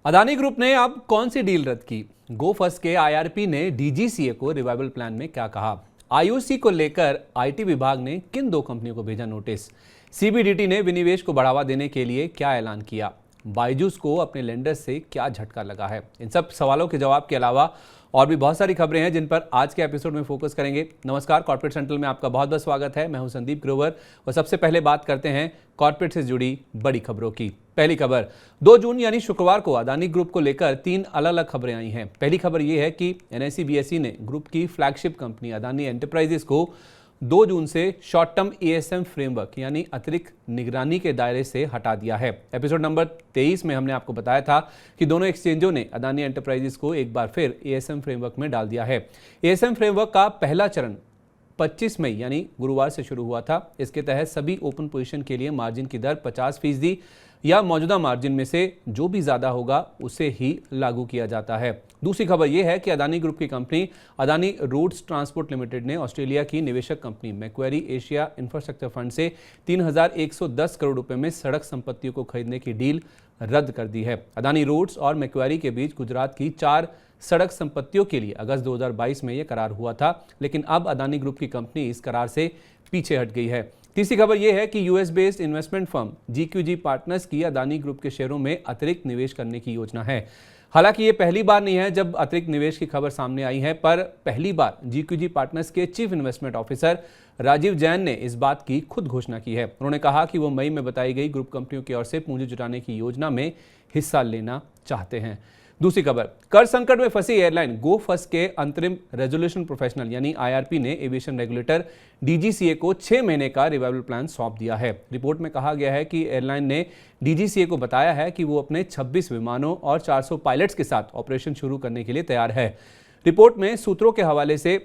Adani group ने अब कौन सी डील रद्द की? गो फर्स्ट के आईआरपी ने डीजीसीए को रिवाइवल प्लान में क्या कहा? आईओसी को लेकर आईटी विभाग ने किन दो कंपनियों को भेजा नोटिस? सीबीडीटी ने विनिवेश को बढ़ावा देने के लिए क्या ऐलान किया? बायजूस को अपने लेंडर से क्या झटका लगा है? इन सब सवालों के जवाब के अलावा और भी बहुत सारी खबरें हैं जिन पर आज के एपिसोड में फोकस करेंगे। नमस्कार, कॉर्पोरेट सेंट्रल में आपका बहुत बहुत स्वागत है। मैं हूं संदीप ग्रोवर और सबसे पहले बात करते हैं कॉर्पोरेट से जुड़ी बड़ी खबरों की। पहली खबर, 2 जून यानी शुक्रवार को अदानी ग्रुप को लेकर 3 अलग अलग खबरें आई हैं। पहली खबर यह है कि एनएसई बीएसई ने ग्रुप की फ्लैगशिप कंपनी अदानी एंटरप्राइजेस को 2 जून से शॉर्ट टर्म एएसएम फ्रेमवर्क यानी अतिरिक्त निगरानी के दायरे से हटा दिया है। एपिसोड नंबर 23 में हमने आपको बताया था कि दोनों एक्सचेंजों ने अदानी एंटरप्राइजेस को एक बार फिर एएसएम फ्रेमवर्क में डाल दिया है। एएसएम फ्रेमवर्क का पहला चरण 25 मई यानी गुरुवार से शुरू हुआ था। इसके तहत सभी ओपन पोजीशन के लिए मार्जिन की दर 50% या मौजूदा मार्जिन में से जो भी ज्यादा होगा उसे ही लागू किया जाता है। दूसरी खबर यह है कि अदानी ग्रुप की company Adani roads transport limited ने ऑस्ट्रेलिया की निवेशक company Macquarie Asia infrastructure fund से 3,110 करोड़ रुपए में सड़क संपत्तियों को खरीदने की डील रद्द कर दी है। अदानी रोड्स और मैक्वेरी के बीच गुजरात की 4 सड़क संपत्तियों के लिए अगस्त 2022 में यह करार हुआ था, लेकिन अब अदानी ग्रुप की कंपनी इस करार से पीछे हट गई है। तीसरी खबर यह है कि US based investment firm GQG partners की अदानी ग्रुप के शेयरों में अतिरिक्त निवेश करने की योजना है। हालांकि ये पहली बार नहीं है जब अतिरिक्त निवेश की खबर सामने आई है, पर पहली बार जीक्यूजी पार्टनर्स के chief investment officer Rajiv Jain ने इस बात की खुद घोषणा की है। उन्होंने कहा कि वो मई में बताई गई ग्रुप कंपनियों की ओर से पूंजी जुटाने की योजना में हिस्सा लेना चाहते हैं। दूसरी खबर, कर संकट में फंसी एयरलाइन गो फर्स्ट के अंतरिम रेजोल्यूशन प्रोफेशनल यानी आईआरपी ने एविएशन रेगुलेटर डीजीसीए को 6 महीने का रिवाइवल प्लान सौंप दिया है। रिपोर्ट में कहा गया है कि एयरलाइन ने डीजीसीए को बताया है कि वो अपने 26 विमानों और 400 पायलट्स के साथ ऑपरेशन शुरू करने के लिए तैयार है। रिपोर्ट में सूत्रों के हवाले से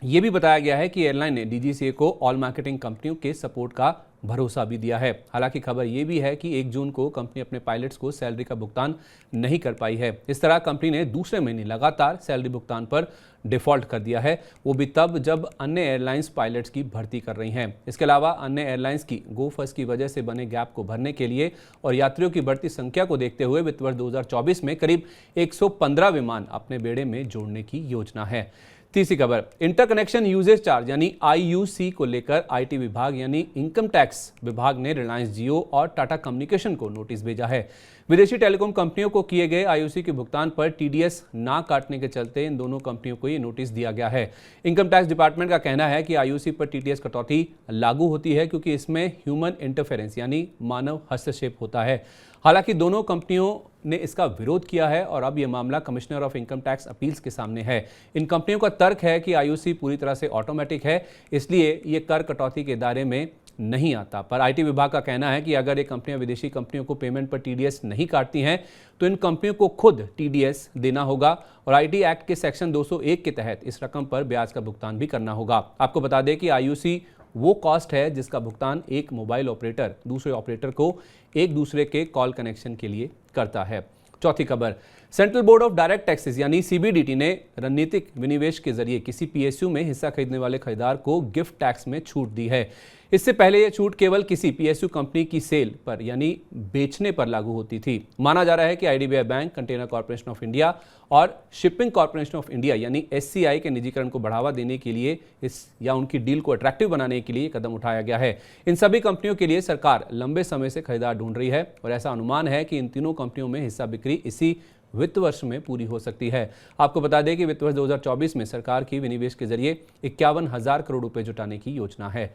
यह भी बताया गया है कि एयरलाइन ने डीजीसीए को ऑल मार्केटिंग कंपनियों के सपोर्ट का भरोसा भी दिया है। हालांकि खबर यह भी है कि 1 जून को कंपनी अपने पायलट्स को सैलरी का भुगतान नहीं कर पाई है। इस तरह कंपनी ने दूसरे महीने लगातार सैलरी भुगतान पर डिफॉल्ट कर दिया है, वो भी तब जब अन्य एयरलाइंस पायलट्स की भर्ती कर रही हैं। इसके अलावा अन्य एयरलाइंस की गो फर्स्ट की वजह से बने गैप को भरने के लिए और यात्रियों की बढ़ती संख्या को देखते हुए वित्त वर्ष 2024 में करीब 115 विमान अपने बेड़े में जोड़ने की योजना है। तीसरी खबर, इंटरकनेक्शन यूजेज चार्ज यानी आईयूसी को लेकर आईटी विभाग यानी इनकम टैक्स विभाग ने रिलायंस जियो और टाटा कम्युनिकेशन को नोटिस भेजा है। विदेशी टेलीकॉम कंपनियों को किए गए आईयूसी के भुगतान पर टीडीएस ना काटने के चलते इन दोनों कंपनियों को ये नोटिस दिया गया है। इनकम टैक्स डिपार्टमेंट का कहना है कि आईयूसी पर टीडीएस कटौती लागू होती है क्योंकि इसमें ह्यूमन इंटरफेरेंस यानी मानव हस्तक्षेप होता है। हालांकि दोनों कंपनियों ने इसका विरोध किया है और अब यह मामला commissioner of income tax appeals के सामने है। इन कंपनियों का तर्क है कि आईयूसी पूरी तरह से ऑटोमेटिक है, इसलिए ये कर कटौती के दायरे में नहीं आता। पर आईटी विभाग का कहना है कि अगर ये कंपनियां विदेशी कंपनियों को पेमेंट पर टीडीएस नहीं काटती हैं तो इन कंपनियों को खुद टीडीएस देना होगा और आईटी एक्ट के सेक्शन 201 के तहत इस रकम पर ब्याज का भुगतान भी करना होगा। आपको बता दें कि आईयूसी वो कॉस्ट है जिसका भुगतान एक मोबाइल ऑपरेटर दूसरे ऑपरेटर को एक दूसरे के कॉल कनेक्शन के लिए करता है। चौथी खबर, central board of direct taxes यानी सीबीडीटी ने रणनीतिक विनिवेश के जरिए किसी पीएसयू में हिस्सा खरीदने वाले खरीदार को गिफ्ट टैक्स में छूट दी है। इससे पहले यह छूट केवल किसी पीएसयू कंपनी की सेल पर यानी बेचने पर लागू होती थी। माना जा रहा है कि IDBI bank, container corporation of India और शिपिंग कॉर्पोरेशन ऑफ इंडिया यानी एससीआई के निजीकरण को बढ़ावा देने के लिए उनकी डील को अट्रैक्टिव बनाने के लिए कदम उठाया गया है। इन सभी कंपनियों के लिए सरकार लंबे समय से खरीदार ढूंढ रही है और ऐसा अनुमान है कि इन तीनों कंपनियों में हिस्सा बिक्री इसी वित्त वर्ष में पूरी हो सकती है। आपको बता दें कि वित्त वर्ष 2024 में सरकार की विनिवेश के जरिए 51,000 करोड़ रुपए जुटाने की योजना है।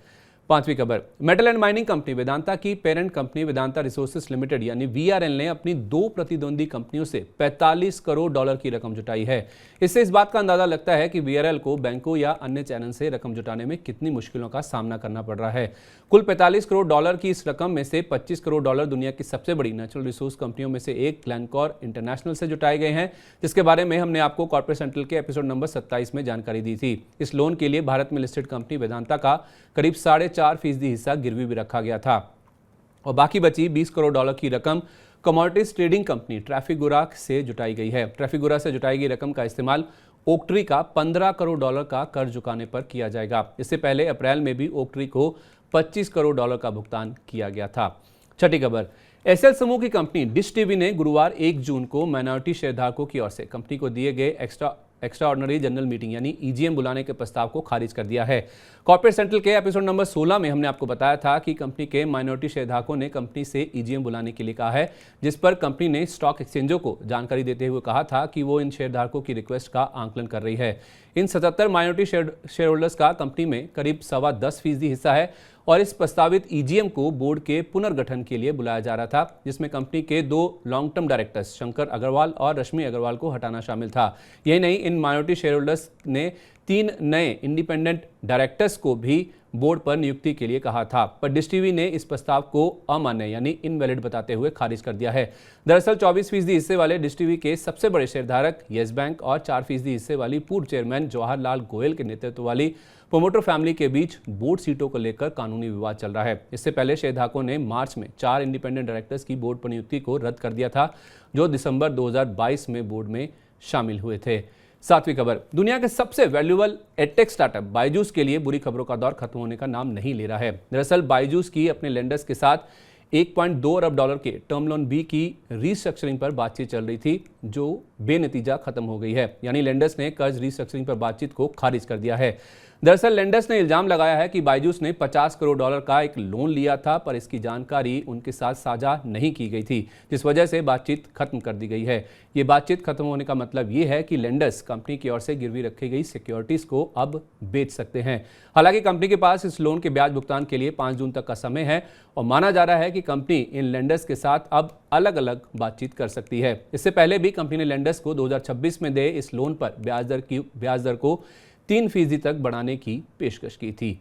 पांचवी खबर, metal and mining company Vedanta की parent company Vedanta resources limited यानी वीआरएल ने अपनी 2 प्रतिद्वंदी कंपनियों से $45 करोड़ की रकम जुटाई है। इससे इस बात का अंदाजा लगता है कि वीआरएल को बैंकों या अन्य चैनल से रकम जुटाने में कितनी मुश्किलों का सामना करना पड़ रहा है। कुल $45 करोड़ की इस रकम में से $25 करोड़ दुनिया की सबसे बड़ी नेचुरल रिसोर्स कंपनियों में से एक ग्लेनकोर इंटरनेशनल से जुटाए गए हैं, जिसके बारे में हमने आपको कॉर्पोरेट सेंट्रल के एपिसोड नंबर 27 में जानकारी दी थी। इस लोन के लिए भारत में लिस्टेड कंपनी वेदांता का करीब 4.5% हिस्सा गिरवी भी रखा गया था और बाकी बची $20 करोड़ की रकम कमोडिटीज ट्रेडिंग कंपनी ट्रैफिगुरा से जुटाई गई है। ट्रैफिगुरा से जुटाई गई रकम का इस्तेमाल ओक्ट्री का $15 करोड़ का कर्ज चुकाने पर किया जाएगा। इससे पहले अप्रैल में भी ओक्ट्री को $25 करोड़ का भुगतान किया गया था। छठी खबर, एसएल समूह की कंपनी डिश टीवी ने गुरुवार 1 जून को माइनॉरिटी शेयरधारकों की ओर से कंपनी को दिए गए एक्स्ट्रा ऑर्डिनरी जनरल मीटिंग यानी ईजीएम बुलाने के प्रस्ताव को खारिज कर दिया है। कॉर्पोरेट सेंट्रल के एपिसोड नंबर 16 में हमने आपको बताया था कि कंपनी के माइनॉरिटी शेयरधारकों ने कंपनी से ईजीएम बुलाने के लिए कहा है, जिस पर कंपनी ने स्टॉक एक्सचेंजों को जानकारी देते हुए कहा था कि वो इन शेयरधारकों की रिक्वेस्ट का आंकलन कर रही है। इन 77 माइनॉरिटी शेयर होल्डर्स का कंपनी में करीब 10.25% हिस्सा है और इस प्रस्तावित ईजीएम को बोर्ड के पुनर्गठन के लिए बुलाया जा रहा था, जिसमें कंपनी के 2 long term directors Shankar Agarwal और रश्मि अग्रवाल को हटाना शामिल था। यही नहीं, इन माइनॉरिटी शेयर होल्डर्स ने 3 नए इंडिपेंडेंट डायरेक्टर्स को भी बोर्ड पर नियुक्ति के लिए कहा था, पर डिश टीवी ने इस प्रस्ताव को अमान्य यानी इनवैलिड बताते हुए खारिज कर दिया है। दरअसल 24% हिस्से वाले डिश टीवी के सबसे बड़े शेयरधारक येस बैंक और 4% हिस्से वाली पूर्व चेयरमैन जवाहरलाल गोयल के नेतृत्व वाली प्रोमोटर फैमिली के बीच बोर्ड सीटों को लेकर कानूनी विवाद चल रहा है। इससे पहले शेयरधारकों ने मार्च में 4 इंडिपेंडेंट डायरेक्टर्स की बोर्ड पर नियुक्ति को रद्द कर दिया था, जो दिसंबर 2022 में बोर्ड में शामिल हुए थे। 7वीं खबर, दुनिया के सबसे वैल्यूएबल एडटेक स्टार्टअप बायजूस के लिए बुरी खबरों का दौर खत्म होने का नाम नहीं ले रहा है। दरअसल बायजूस की अपने लेंडर्स के साथ $1.2 अरब के टर्म लोन बी की रीस्ट्रक्चरिंग पर बातचीत चल रही थी, जो बेनतीजा खत्म हो गई है। यानी लेंडर्स ने कर्ज रीस्ट्रक्चरिंग पर बातचीत को खारिज कर दिया है। दरअसल लेंडर्स ने इल्जाम लगाया है कि बायजूस ने $50 करोड़ का एक लोन लिया था, पर इसकी जानकारी उनके साथ साझा नहीं की गई थी, जिस वजह से बातचीत खत्म कर दी गई है। ये बातचीत खत्म होने का मतलब ये है कि लेंडर्स कंपनी की ओर से गिरवी रखी गई सिक्योरिटीज को अब बेच सकते हैं। हालांकि कंपनी के पास इस लोन के ब्याज भुगतान के लिए 5 जून तक का समय है और माना जा रहा है कि कंपनी इन लेंडर्स के साथ अब अलग अलग बातचीत कर सकती है। इससे पहले भी कंपनी ने लेंडर्स को 2026 में दे इस लोन पर ब्याज दर को 3% तक बढ़ाने की पेशकश की थी।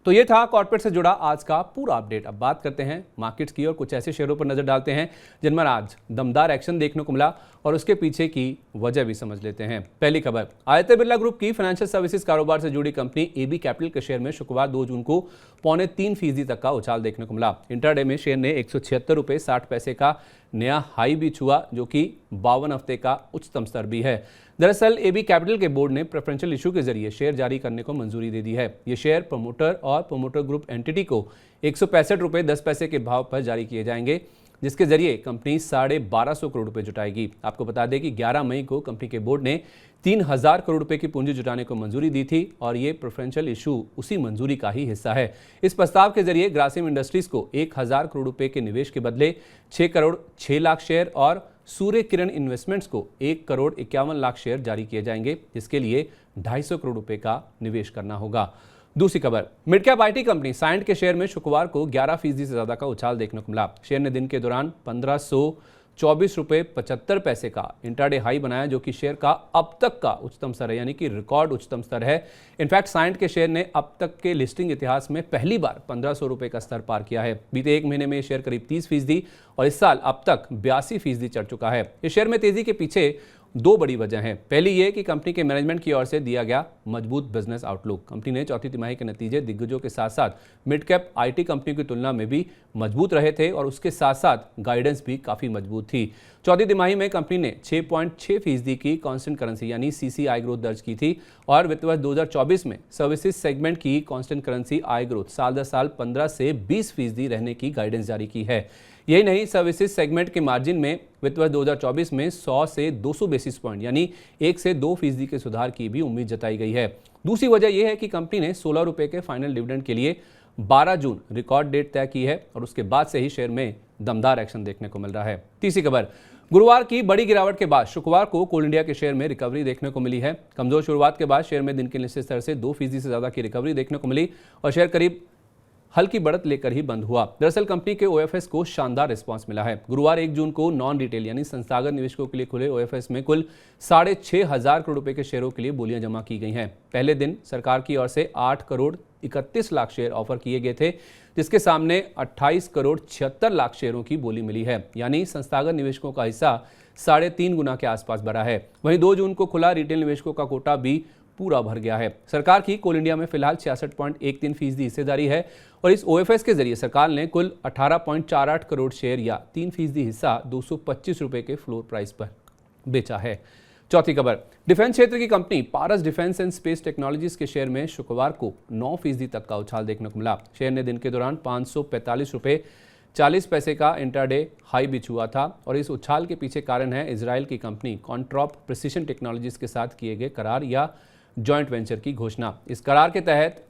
तो ये था कॉर्पोरेट से जुड़ा आज का पूरा अपडेट। अब बात करते हैं मार्केट्स की और कुछ ऐसे शेयरों पर नजर डालते हैं जिनमें आज दमदार एक्शन देखने को मिला और उसके पीछे की वजह भी समझ लेते हैं। पहली खबर, आदित्य बिरला ग्रुप की फाइनेंशियल सर्विसेज कारोबार से जुड़ी कंपनी एबी कैपिटल के शेयर में शुक्रवार 2 जून को 2.25% तक का उछाल देखने को मिला। इंट्राडे में शेयर ने ₹176.60 का नया हाई भी छुआ, जो कि 52 हफ्ते का उच्चतम स्तर भी है। दरअसल एबी कैपिटल के बोर्ड ने प्रेफरेंशियल इशू के जरिए शेयर जारी करने को मंजूरी दे दी है। ये शेयर प्रमोटर और प्रमोटर ग्रुप एंटिटी को ₹165.10 के भाव पर जारी किए जाएंगे, जिसके जरिए कंपनी 1250 करोड़ रुपए जुटाएगी। आपको बता दें कि 11 मई को कंपनी के बोर्ड ने 3000 करोड़ रुपए की पूंजी जुटाने को मंजूरी दी थी और ये प्रेफरेंशियल इशू उसी मंजूरी का ही हिस्सा है। इस प्रस्ताव के जरिए ग्रासिम इंडस्ट्रीज को 1000 करोड़ रुपए के निवेश के बदले 6 करोड़ 6 लाख शेयर और सूर्य किरण इन्वेस्टमेंट्स को 1 करोड़ 51 लाख शेयर जारी किए जाएंगे, जिसके लिए 250 करोड़ रुपए का निवेश करना होगा। दूसरी खबर, mid cap IT company Cyient के शेयर में शुक्रवार को 11% से ज्यादा का उछाल देखने को मिला। शेयर ने दिन के दौरान ₹1524.75 का इंट्राडे हाई बनाया, जो कि शेयर का अब तक का उच्चतम स्तर है, यानी कि रिकॉर्ड उच्चतम स्तर है। इनफैक्ट साइंट के शेयर ने अब तक के लिस्टिंग इतिहास में पहली बार ₹1500 का स्तर पार किया है। बीते 1 महीने में शेयर करीब 30% और इस साल अब तक 82% चढ़ चुका है। इस शेयर में तेजी के पीछे 2 बड़ी वजह हैं। पहली ये कि कंपनी के मैनेजमेंट की ओर से दिया गया मजबूत बिजनेस आउटलुक। कंपनी ने चौथी तिमाही के नतीजे दिग्गजों के साथ साथ मिड कैप आईटी कंपनियों की तुलना में भी मजबूत रहे थे और उसके साथ साथ गाइडेंस भी काफी मजबूत थी। चौथी तिमाही में कंपनी ने 6.6% की कांस्टेंट करेंसी यानी सीसीआई ग्रोथ दर्ज की थी और वित्त वर्ष 2024 में सर्विसेज सेगमेंट की कांस्टेंट करेंसी आई ग्रोथ साल दर साल 15 से 20% रहने की गाइडेंस जारी की है। यही नहीं, सर्विसेज सेगमेंट के मार्जिन में वित्त वर्ष 2024 में 100 से 200 बेसिस पॉइंट यानी 1 से 2% के सुधार की भी उम्मीद जताई गई है। दूसरी वजह यह है कि कंपनी ने ₹16 के फाइनल डिविडेंड के लिए 12 जून रिकॉर्ड डेट तय की है और उसके बाद से ही शेयर में दमदार एक्शन देखने को मिल रहा है। तीसरी खबर, गुरुवार की बड़ी गिरावट के बाद शुक्रवार को कोल इंडिया के शेयर में रिकवरी देखने को मिली है। कमजोर शुरुआत के बाद शेयर में दिन के निश्चित स्तर से 2% से ज्यादा की रिकवरी देखने को मिली और शेयर करीब हल्की बढ़त लेकर ही बंद हुआ। दरअसल कंपनी के ओएफएस को शानदार रिस्पांस मिला है। गुरुवार 1 जून को नॉन रिटेल यानी संस्थागत निवेशकों के लिए खुले ओएफएस में कुल 6500 करोड़ रुपए के शेयरों के लिए बोलियां जमा की गई हैं। पहले दिन सरकार की ओर से 8 करोड़ 31 लाख शेयर ऑफर किए गए थे, जिसके सामने 28 करोड़ 76 लाख शेयरों की बोली मिली है, यानी संस्थागत निवेशकों का हिस्सा 3.5 गुना के आसपास बढ़ा है। वहीं 2 जून को खुला रिटेल निवेशकों का कोटा भी पूरा भर गया है। सरकार की कोल इंडिया में फिलहाल 66.13% हिस्सेदारी है और इस ओएफएस के जरिए सरकार ने कुल 18.48 करोड़ शेयर या 3% हिस्सा ₹225 के फ्लोर प्राइस पर बेचा है। चौथी खबर, डिफेंस क्षेत्र की company Paras defence and space technologies के शेयर में शुक्रवार को 9% तक का उछाल देखने को मिला। शेयर ने दिन के दौरान 40 पैसे का इंट्राडे हाई भी छुआ था और इस उछाल के पीछे कारण है इजराइल की कंपनी कॉन्ट्रॉप प्रिसिशन टेक्नोलॉजीज के साथ किए गए करार या जॉइंट वेंचर की घोषणा। इस करार के तहत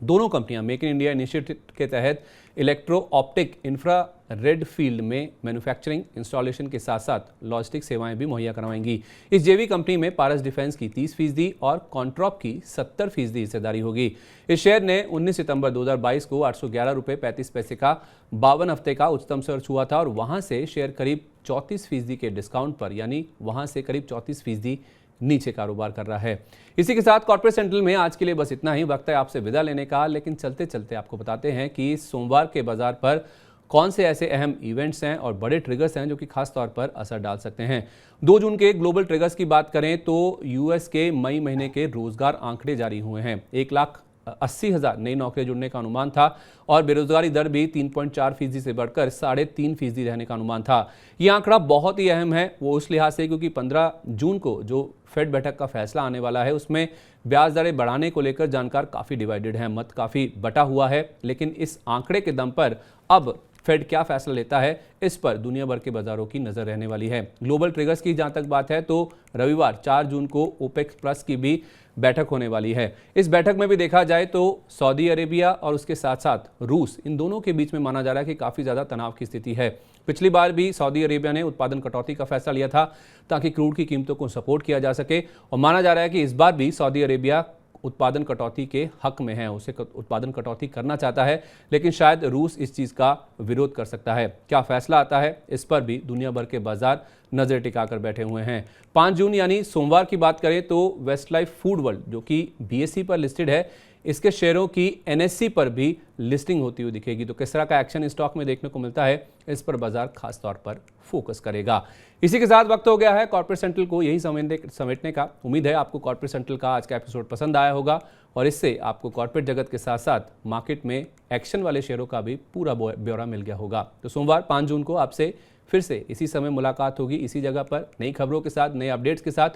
दोनों कंपनियां मेक इन इंडिया इनिशिएटिव के तहत इलेक्ट्रो ऑप्टिक इंफ्रारेड फील्ड में मैन्युफैक्चरिंग इंस्टॉलेशन के साथ साथ लॉजिस्टिक सेवाएं भी मुहैया करवाएंगी। इस जेवी कंपनी में पारस डिफेंस की 30% और कॉन्ट्रॉप की 70% हिस्सेदारी होगी। इस शेयर ने 19 सितंबर 2022 को 811 रुपये 35 पैसे का 52 हफ्ते का उच्चतम स्तर छुआ था और वहां से शेयर करीब 34% के डिस्काउंट पर, यानी वहां से करीब 34% नीचे कारोबार कर रहा है। इसी के साथ कॉर्पोरेट सेंट्रल में आज के लिए बस इतना ही। वक्त है आपसे विदा लेने का, लेकिन चलते चलते आपको बताते हैं कि सोमवार के बाजार पर कौन से ऐसे अहम इवेंट्स हैं और बड़े ट्रिगर्स हैं जो कि खास तौर पर असर डाल सकते हैं। 2 जून के ग्लोबल ट्रिगर्स की बात करें तो यूएस के मई महीने के रोजगार आंकड़े जारी हुए हैं। 1,80,000 नई नौकरियां जुड़ने का अनुमान था और बेरोजगारी दर भी 3.4% से बढ़कर 3.5% रहने का अनुमान था। ये आंकड़ा बहुत ही अहम है वो उस लिहाज से क्योंकि 15 जून को जो फेड बैठक का फैसला आने वाला है उसमें ब्याज दरें बढ़ाने को लेकर जानकार काफ़ी डिवाइडेड हैं, मत काफ़ी बटा हुआ है। लेकिन इस आंकड़े के दम पर अब फेड क्या फैसला लेता है इस पर दुनिया भर के बाजारों की नजर रहने वाली है। ग्लोबल ट्रिगर्स की जहां तक बात है तो रविवार 4 जून को ओपेक प्लस की भी बैठक होने वाली है। इस बैठक में भी देखा जाए तो सऊदी अरेबिया और उसके साथ साथ रूस, इन दोनों के बीच में माना जा रहा है कि काफ़ी ज़्यादा तनाव की स्थिति है। पिछली बार भी सऊदी अरेबिया ने उत्पादन कटौती का फैसला लिया था ताकि क्रूड की कीमतों को सपोर्ट किया जा सके और माना जा रहा है कि इस बार भी सऊदी अरेबिया उत्पादन कटौती के हक में है, उसे उत्पादन कटौती करना चाहता है, लेकिन शायद रूस इस चीज़ का विरोध कर सकता है। क्या फैसला आता है इस पर भी दुनिया भर के बाजार नजर टिकाकर बैठे हुए हैं। 5 जून यानी सोमवार की बात करें तो वेस्टलाइफ फूड वर्ल्ड जो कि बीएसई पर लिस्टेड है, इसके शेयरों की एनएससी पर भी लिस्टिंग होती हुई दिखेगी। तो किस तरह का एक्शन स्टॉक में देखने को मिलता है इस पर बाजार खास तौर पर फोकस करेगा। इसी के साथ वक्त हो गया है कॉर्पोरेट सेंट्रल को यही समेटने का। उम्मीद है आपको कॉर्पोरेट सेंट्रल का आज का एपिसोड पसंद आया होगा और इससे आपको कॉर्पोरेट जगत के साथ साथ मार्केट में एक्शन वाले शेयरों का भी पूरा ब्यौरा मिल गया होगा। तो सोमवार 5 जून को आपसे फिर से इसी समय मुलाकात होगी, इसी जगह पर नई खबरों के साथ, नए अपडेट्स के साथ।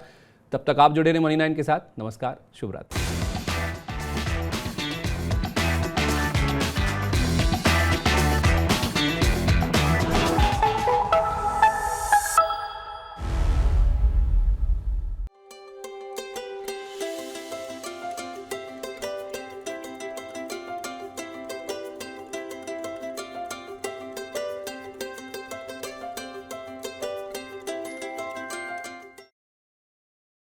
तब तक आप जुड़े रहे मनी 9 के साथ। नमस्कार, शुभ रात्रि।